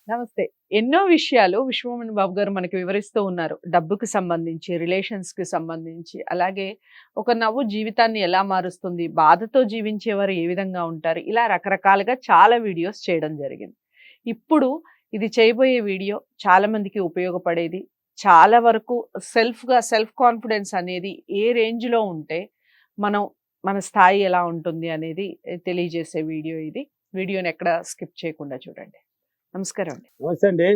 నమస్తే. ఎన్నో విషయాలు విశ్వమోహన్ బాబు గారు మనకి వివరిస్తూ ఉన్నారు. డబ్బుకి సంబంధించి, రిలేషన్స్‌కి సంబంధించి, అలాగే ఒక నవ్వు జీవితాన్ని ఎలా మారుస్తుంది, బాధతో జీవించేవారు ఏ విధంగా ఉంటారు, ఇలా రకరకాలుగా చాలా వీడియోస్ చేయడం జరిగింది. ఇప్పుడు ఇది చేయబోయే వీడియో చాలా మందికి ఉపయోగపడేది. చాలా వరకు సెల్ఫ్ కాన్ఫిడెన్స్ అనేది ఏ రేంజ్‌లో ఉంటే మనం మన స్థాయి ఎలా ఉంటుంది అనేది తెలియజేసే వీడియో ఇది. వీడియోని ఎక్కడ స్కిప్ చేయకుండా చూడండి. నమస్కారం అండి. నమస్తే అండి.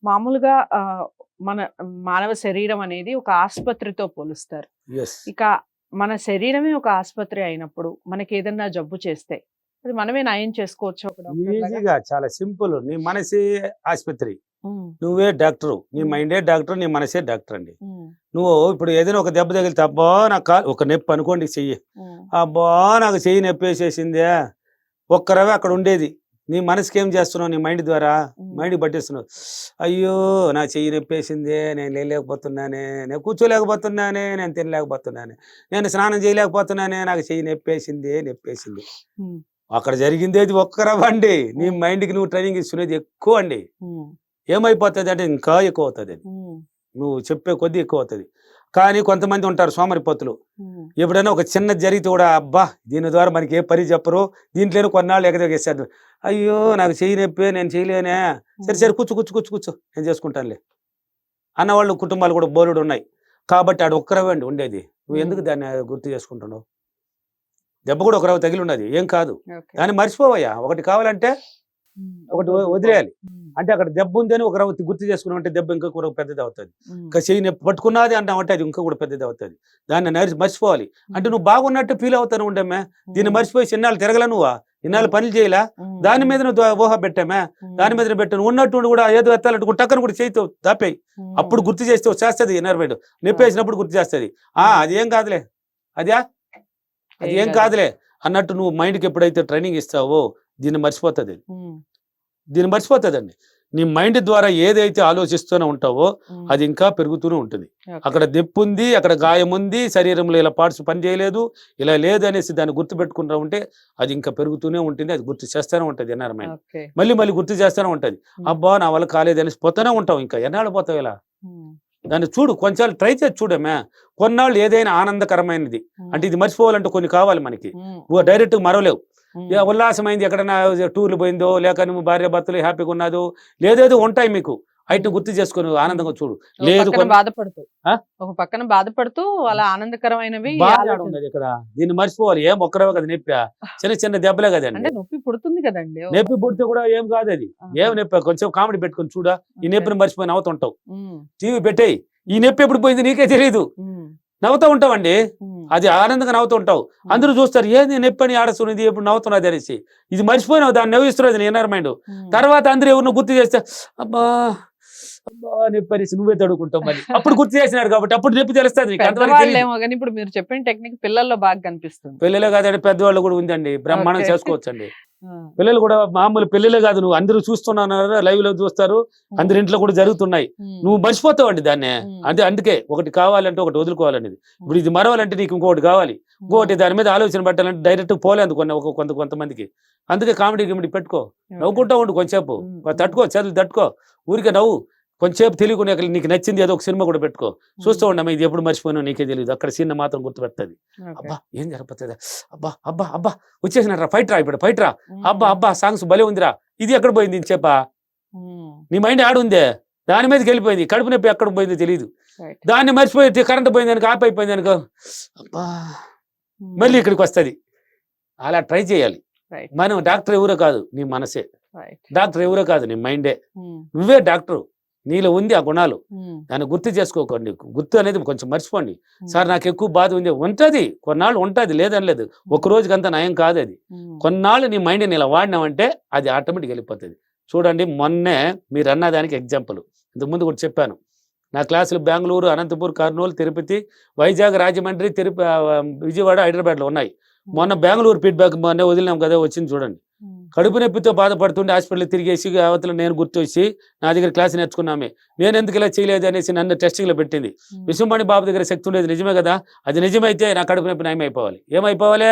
మామూలుగా మన మానవ శరీరం అనేది ఒక ఆస్పత్రితో పోలుస్తారు. యెస్. ఇక మన శరీరమే ఒక ఆస్పత్రి అయినప్పుడు మనకేదన్నా జబ్బు చేస్తే అది మనమే నయం చేసుకోవచ్చా ఒక డాక్టర్ లాగా? ఈజీగా చాలా సింపుల్. నీ మనసే ఆస్పత్రి. హ్మ్. నువ్వే డాక్టరు. నీ మైండే డాక్టర్, నీ మనసే డాక్టర్ అండి. హ్మ్. నువ్వు ఇప్పుడు ఏదైనా ఒక దెబ్బ తగిలితే అబ్బా నాకు ఒక నొప్పి అనుకోండి చెయ్యి. హ్మ్. అబ్బా నాకు చెయ్యి నొప్పి వేసేసిందే. ఒక్కరవే అక్కడ ఉండేది. నీ మనసుకి ఏం చేస్తున్నావు నీ మైండ్ ద్వారా? మైండ్ పట్టేస్తున్నావు. అయ్యో నా చెయ్యి నొప్పేసిందే, నేను లేలేకపోతున్నానే, నేను కూర్చోలేకపోతున్నానే, నేను తినలేకపోతున్నానే, నేను స్నానం చేయలేకపోతున్నానే, నాకు చెయ్యి నొప్పేసింది. హ్మ్. అక్కడ జరిగిందేది ఒక్కరవ్వండి. నీ మైండ్‌కి నువ్వు ట్రైనింగ్ ఇస్తున్నది ఎక్కువండి. హ్మ్. ఏమైపోతదంటే ఇంకా ఎక్కువ అవుతదది. హ్మ్. నువ్వు చెప్పే కొద్దీ ఎక్కువ అవుతది. కానీ కొంతమంది ఉంటారు సోమరిపోతులు. హ్మ్. ఎప్పుడైనా ఒక చిన్నది జరిగితే కూడా అబ్బా! దీని ద్వారా మనకి ఏ పని చెప్పరు. దీంట్లోనే కొన్నాళ్ళు ఎగదగేసేద్దాం. అయ్యో! నాకు చెయ్యి నొప్పి నేను చేయలేనే. సరే కూర్చో. నేను చేసుకుంటానులే. అన్నవాళ్ళు కుటుంబాలు కూడా బోలెడున్నాయి. కాబట్టి ఆడ ఒక్కరవండి ఉండేది. నువ్వు ఎందుకు దాన్ని గుర్తు చేసుకుంటున్నావు? దెబ్బ కూడా ఒక రవ్వ తగిలున్నది. ఏం కాదు. ఓకే. దాన్ని మర్చిపోవయ్యా. ఒకటి కావాలంటే హ్మ్. ఒకటి వదిలేయాలి. హ్మ్. అంటే అక్కడ దెబ్బ ఉందని ఒక రవ్వ గుర్తు చేసుకున్నామంటే దెబ్బ ఇంకా కూడా పెద్దది అవుతుంది. హ్మ్. ఇంకా చెయ్యి నొప్పి పట్టుకున్నది అంటామంటే అది ఇంకా కూడా పెద్దది అవుతుంది. దాన్ని మర్చిపోవాలి. అంటే నువ్వు బాగున్నట్టు ఫీల్ అవుతాను ఉండమ్మా. దీన్ని మర్చిపోయి ఇన్నాళ్ళు తిరగల నువ్వా? ఇన్నాళ్ళు పనులు చేయలా? దాని మీద నువ్వు ఊహ పెట్టామా? దాని మీద పెట్టాను ఉన్నట్టు కూడా ఏదో ఎత్తాలంటే టక్కన కూడా చేయితో దాపేయి. అప్పుడు గుర్తు చేస్తే చేస్తుంది ఎనర్మెంట్. నొప్పి వేసినప్పుడు గుర్తు చేస్తుంది. అది ఏం కాదులే. అదే అది ఏం కాదులే అన్నట్టు నువ్వు మైండ్కి ఎప్పుడైతే ట్రైనింగ్ ఇస్తావో దీన్ని మర్చిపోతుంది. దీన్ని మర్చిపోతుందండి. నీ మైండ్ ద్వారా ఏదైతే ఆలోచిస్తూనే ఉంటావో అది ఇంకా పెరుగుతూనే ఉంటుంది. అక్కడ దెప్పు ఉంది, అక్కడ గాయం ఉంది, శరీరంలో ఇలా పార్ట్స్ పని చేయలేదు, ఇలా లేదు అనేసి దాన్ని గుర్తు పెట్టుకుంటా ఉంటే అది ఇంకా పెరుగుతూనే ఉంటుంది. అది గుర్తు చేస్తూనే ఉంటుంది ఎన్నాళ్ళ మైండ్. మళ్ళీ గుర్తు చేస్తూనే ఉంటుంది. అబ్బా నా వల్ల కాలేదు అనేసి పోతూనే ఉంటావు. ఇంకా ఎన్నాళ్ళు పోతావు ఇలా? దాన్ని చూడు, కొంచెం ట్రై చేసి చూడమే. కొన్నాళ్ళు ఏదైనా ఆనందకరమైనది అంటే ఇది మర్చిపోవాలంటే కొన్ని కావాలి మనకి. డైరెక్ట్ మరవలేవు. ఉల్లాసమైంది ఎక్కడైనా టూర్లు పోయిందో, లేక నువ్వు భార్య భర్తలు హ్యాపీగా ఉన్నదో లేదేదో ఉంటాయి మీకు. అయితే గుర్తు చేసుకొని ఆనందంగా చూడు. లేదు ఒక పక్కన బాధపడుతూ అలా ఆనందకరమైనవి ఉన్నది ఇక్కడ. దీన్ని మర్చిపోవాలి. ఏం ఒక్కరవే కదా నొప్పి, చిన్న దెబ్బలే కదండి. నొప్పి పుడుతుంది కదండి. నొప్పి పుడితే కూడా ఏం కాదు అది. ఏం నొప్పి కొంచెం కామెడీ పెట్టుకొని చూడా. ఈ నొప్పిని మర్చిపోయి నవ్వుతుంటావు. టీవీ పెట్టేయి. ఈ నొప్పి ఎప్పుడు పోయింది నీకే తెలియదు. నవ్వుతూ ఉంటావండి. అది ఆనందంగా నవ్వుతూ ఉంటావు. అందరూ చూస్తారు ఏంది నొప్పి అని ఆడస్తున్నది ఎప్పుడు నవ్వుతున్నది అనేసి. ఇది మర్చిపోయినావు, దాన్ని నవ్విస్తున్నది నీ ఇన్నర్ మైండ్. తర్వాత అందరూ ఎవరిని గుర్తు చేస్తే అబ్బా నొప్పి అనేసి నువ్వే తడుకుంటావు. మళ్ళీ అప్పుడు గుర్తు చేసినారు కాబట్టి అప్పుడు నొప్పి తెలుస్తుంది. ఇప్పుడు మీరు చెప్పిన టెక్నిక్ పిల్లల్లో బాగా కనిపిస్తుంది. పిల్లలే కాదండి, పెద్దవాళ్ళు కూడా ఉందండి. బ్రహ్మాండం చేసుకోవచ్చండి. పిల్లలు కూడా మామూలు పిల్లలే కాదు, నువ్వు అందరూ చూస్తున్నావు, లైవ్ లో చూస్తారు, అందరి ఇంట్లో కూడా జరుగుతున్నాయి. నువ్వు మర్చిపోతావు అండి దాన్ని. అందుకే ఒకటి కావాలంటే ఒకటి వదులుకోవాలనేది. ఇప్పుడు ఇది మరవాలంటే నీకు ఇంకొకటి కావాలి. ఇంకొకటి దాని మీద ఆలోచన పెట్టాలంటే డైరెక్ట్ పోలేదు కొంతమందికి. అందుకే కామెడీ పెట్టుకో, నవ్వుకుంటా ఉండు కొంచెంసేపు. తట్టుకో, చేతులు తట్టుకో, ఊరికే నవ్వు కొంచెంసేపు. తెలియకుండా నీకు నచ్చింది ఏదో ఒక సినిమా కూడా పెట్టుకో, చూస్తూ ఉండమ్మా. ఇది ఎప్పుడు మర్చిపోయినా నీకే తెలియదు. అక్కడ సీన్ మాత్రం గుర్తుపెడుతుంది. అబ్బా ఏం జరగపోతుంది, అబ్బా వచ్చేసినారా, ఫైట్ రా, ఇప్పుడు ఫైట్ రా, అబ్బా సాంగ్స్ భలే ఉందిరా, ఇది ఎక్కడ పోయింది చెప్పా. నీ మైండ్ ఆడుందే, దాని మీదకి వెళ్ళిపోయింది. కడుపు నొప్పి ఎక్కడ పోయిందో తెలియదు. దాన్ని మర్చిపోయి కరెంట్ పోయింది అనుకో, ఆఫ్ అయిపోయింది అనుకో, అబ్బా మళ్ళీ ఇక్కడికి వస్తుంది. అలా ట్రై చేయాలి. మనం డాక్టర్ ఎవరో కాదు, నీ మనసే డాక్టర్. ఎవరో కాదు, నీ మైండే. నువ్వే డాక్టరు. నీలో ఉంది ఆ గుణాలు. దాన్ని గుర్తు చేసుకోకండి. గుర్తు అనేది కొంచెం మర్చిపోండి. సార్ నాకు ఎక్కువ బాధ ఉంది, ఉంటుంది, కొన్నాళ్ళు ఉంటుంది, లేదని లేదు. ఒక రోజుకంతా నయం కాదు అది. కొన్నాళ్ళు నీ మైండ్ని ఇలా వాడినామంటే అది ఆటోమేటిక్ వెళ్ళిపోతుంది. చూడండి, మొన్నే మీరు అన్నదానికి ఎగ్జాంపుల్ ఇంతకుముందు కూడా చెప్పాను. నా క్లాసులు బెంగళూరు, అనంతపూర్, కర్నూలు, తిరుపతి, వైజాగ్, రాజమండ్రి, విజయవాడ, హైదరాబాద్లో ఉన్నాయి. మొన్న బెంగళూరు ఫీడ్బ్యాక్ మొన్న వదిలినాం కదా, వచ్చింది చూడండి. కడుపు నొప్పితో బాధపడుతుండే హాస్పిటల్ తిరిగేసి అవతల నేను గుర్తొచ్చి నా దగ్గర క్లాస్ నేర్చుకున్నామే, నేను ఎందుకు ఇలా చేయలేదు అనేసి నన్ను టెస్టింగ్లో పెట్టింది. విశ్వమణి బాబు దగ్గర శక్తి ఉండేది నిజమే కదా. అది నిజమైతే నా కడుపు నొప్పి నయమైపోవాలి. ఏమైపోవాలి?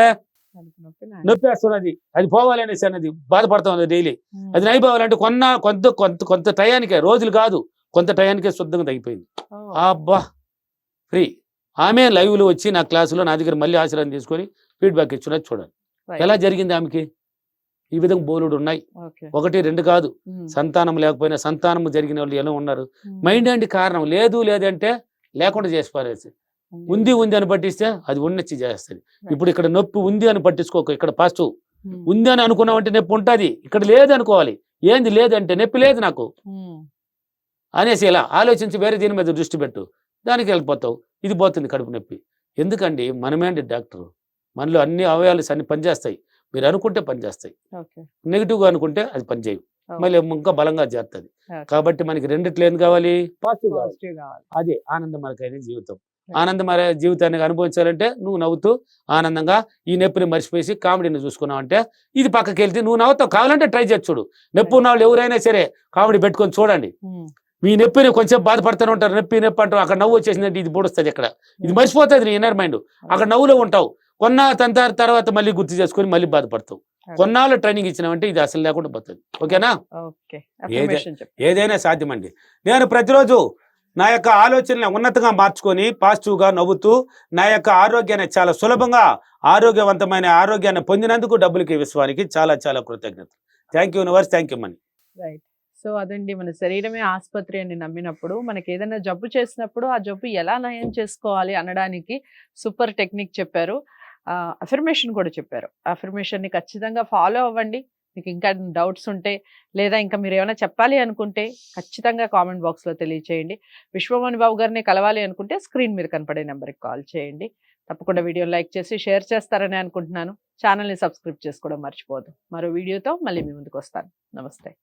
నొప్పి వేస్తున్నది, అది పోవాలనేసి అన్నది బాధపడతా ఉన్నది డైలీ. అది నైపోవాలంటే కొంత టయానికే, రోజులు కాదు, కొంత టయానికే శుద్ధంగా తగ్గిపోయింది. అబ్బా ఫ్రీ. ఆమె లైవ్ లో వచ్చి నా క్లాసులో నా దగ్గర మళ్ళీ ఆశీర్వాదం తీసుకొని ఫీడ్బ్యాక్ ఇచ్చినది చూడండి. ఎలా జరిగింది ఆమెకి? ఈ విధంగా బోలుడు ఉన్నాయి. 1, 2 కాదు. సంతానం లేకపోయినా సంతానం జరిగిన వాళ్ళు ఎలా ఉన్నారు? మైండ్ అండి కారణం. లేదు లేదంటే లేకుండా చేసి పారేసి, ఉంది అని పట్టిస్తే అది ఉన్నచ్చి చేస్తుంది. ఇప్పుడు ఇక్కడ నొప్పి ఉంది అని పట్టించుకోక, ఇక్కడ పాజిటివ్ ఉంది అని అనుకున్నామంటే నొప్పి ఉంటుంది, ఇక్కడ లేదు అనుకోవాలి. ఏంది లేదంటే నొప్పి లేదు నాకు అనేసి ఇలా ఆలోచించి వేరే దీని మీద దృష్టి పెట్టు, దానికి వెళ్ళిపోతావు. ఇది పోతుంది కడుపు నొప్పి. ఎందుకండి? మనమే అండి డాక్టరు. మనలో అన్ని అవయవాలు అన్ని పనిచేస్తాయి. మీరు అనుకుంటే పనిచేస్తాయి, నెగిటివ్గా అనుకుంటే అది పనిచేయవు, మళ్ళీ ఇంకా బలంగా చేస్తుంది. కాబట్టి మనకి రెండిట్లు ఏం కావాలి? పాజిటివ్ కావాలి. అదే ఆనందమయమైన జీవితం. ఆనందమయ జీవితాన్ని అనుభవించాలంటే నువ్వు నవ్వుతూ ఆనందంగా ఈ నొప్పిని మర్చిపోయి కామెడీని చూసుకున్నావు అంటే ఇది పక్కకి వెళ్తే నువ్వు నవ్వుతావు. కావాలంటే ట్రై చేసి చూడు. నొప్పి ఉన్న వాళ్ళు ఎవరైనా సరే కామెడీ పెట్టుకొని చూడండి. మీ నొప్పిని కొంచెం బాధపడుతూనే ఉంటారు, నొప్పి అంటారు, అక్కడ నవ్వు వచ్చేసిందంటే ఇది పొడుస్తుంది, ఇక్కడ ఇది మర్చిపోతుంది నీ ఇన్నర్ మైండ్. అక్కడ నవ్వులో ఉంటావు, తర్వాత మళ్ళీ గుర్తు చేసుకొని మళ్ళీ బాధపడతావు. కొన్నాళ్ళు ట్రైనింగ్ ఇచ్చినామంటే ఇది అసలు లేకుండా పోతుంది. ఓకేనా? ఏదైనా సాధ్యమండి. నేను ప్రతిరోజు నా యొక్క ఆలోచనని ఉన్నతంగా మార్చుకొని పాజిటివ్గా నవ్వుతూ నా యొక్క ఆరోగ్యాన్ని చాలా సులభంగా ఆరోగ్యవంతమైన ఆరోగ్యాన్ని పొందినందుకు డబ్బులకి విశ్వానికి చాలా చాలా కృతజ్ఞత. Thank you universe, thank you money. Right. So అదండి, మన శరీరమే ఆసుపత్రి అని నమ్మినప్పుడు, మనకి ఏదైనా జబ్బు చేసినప్పుడు ఆ జబ్బు ఎలా నయం చేసుకోవాలి అనడానికి సూపర్ టెక్నిక్ చెప్పారు. అఫర్మేషన్ కూడా చెప్పారు. అఫర్మేషన్ని ఖచ్చితంగా ఫాలో అవ్వండి. మీకు ఇంకా డౌట్స్ ఉంటే, లేదా ఇంకా మీరు ఏమైనా చెప్పాలి అనుకుంటే ఖచ్చితంగా కామెంట్ బాక్స్లో తెలియచేయండి. విశ్వమణి బాబు గారిని కలవాలి అనుకుంటే స్క్రీన్ మీద కనపడే నెంబర్కి కాల్ చేయండి. తప్పకుండా వీడియోని లైక్ చేసి షేర్ చేస్తారని అనుకుంటున్నాను. ఛానల్ని సబ్స్క్రైబ్ చేసుకోవడం మర్చిపోదు. మరో వీడియోతో మళ్ళీ మీ ముందుకు వస్తాను. నమస్తే.